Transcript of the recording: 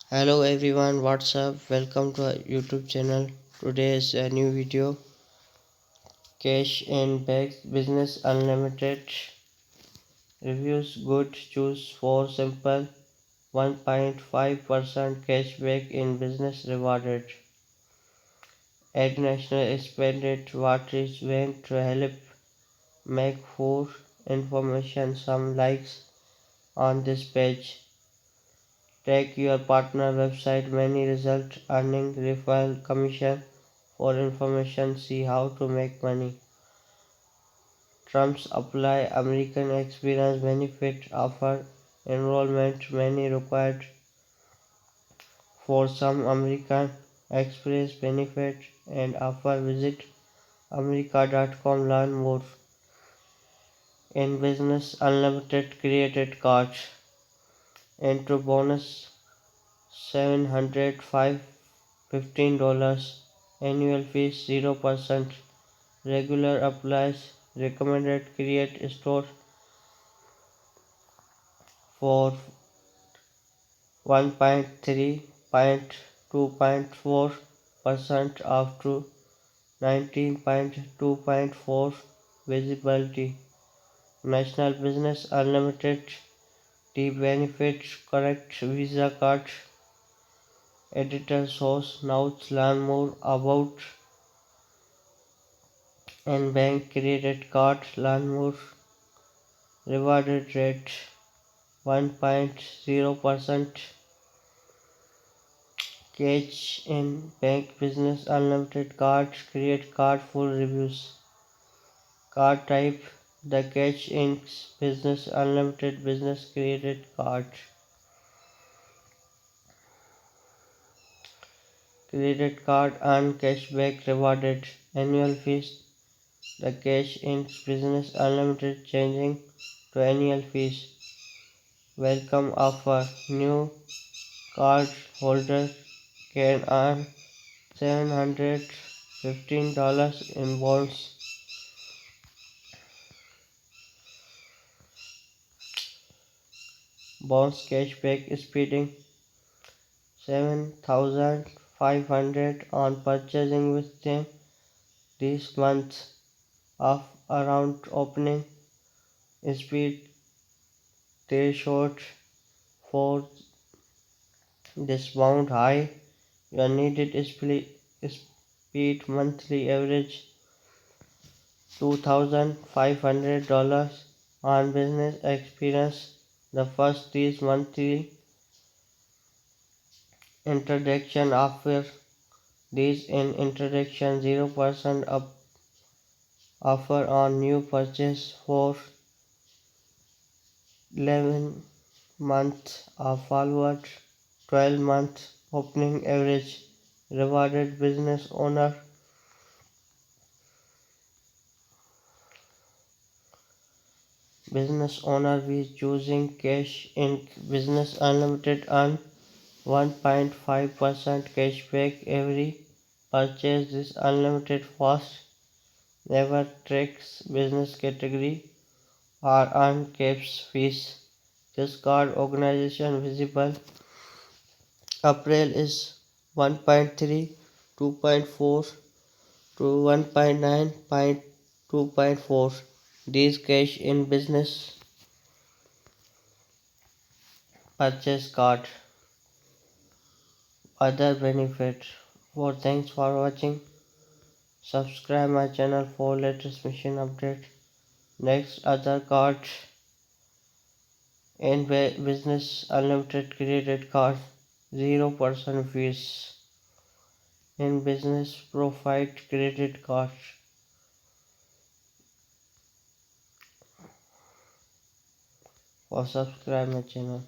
Hello everyone, what's up? Welcome to our YouTube channel. Today is a new video. Cash and bags business unlimited. Reviews good. Choose for simple. 1.5% cashback in business rewarded. Add national expanded. What is when to help make for information. Some likes on this page. Track your partner website many result earning referral commission. For information, see how to make money. Terms apply. American Experience benefit offer enrollment many required for some American Express benefit and offer. Visit america.com learn more. In business unlimited created cards. Enter bonus $715. Annual fees 0%. Regular applies. Recommended create store for 1.3.2.4% up to 19.2.4 visibility. National Business Unlimited the benefits correct Visa card. Editor source notes learn more about and bank credit card learn more. Rewarded rate 1.0%. Cash in bank business unlimited cards create card full reviews. Card type the cash in business unlimited business created card. Credit card earn cashback rewarded. Annual fees the cash in business unlimited changing to annual fees. Welcome offer new card holder can earn $715 in bonds. Bonds cashback speeding 7,500 on purchasing with them this month of around opening speed threshold for discount high. Your needed speed monthly average $2,500 on business experience. The first is monthly introduction offer. This in introduction 0% up offer on new purchase for 11 months of forward 12 months opening average. Rewarded business owner with choosing cash in business unlimited earn 1.5% cashback every purchase. This unlimited fast never tracks business category or earn caps fees. This card organization visible. April is 1.3, 2.4 to 1.9.2.4. These cash in business purchase card. Other benefit. For thanks for watching. Subscribe my channel for latest mission update. Next other card in business unlimited credit card 0% fees. In business profit credit card. For subscribe my channel.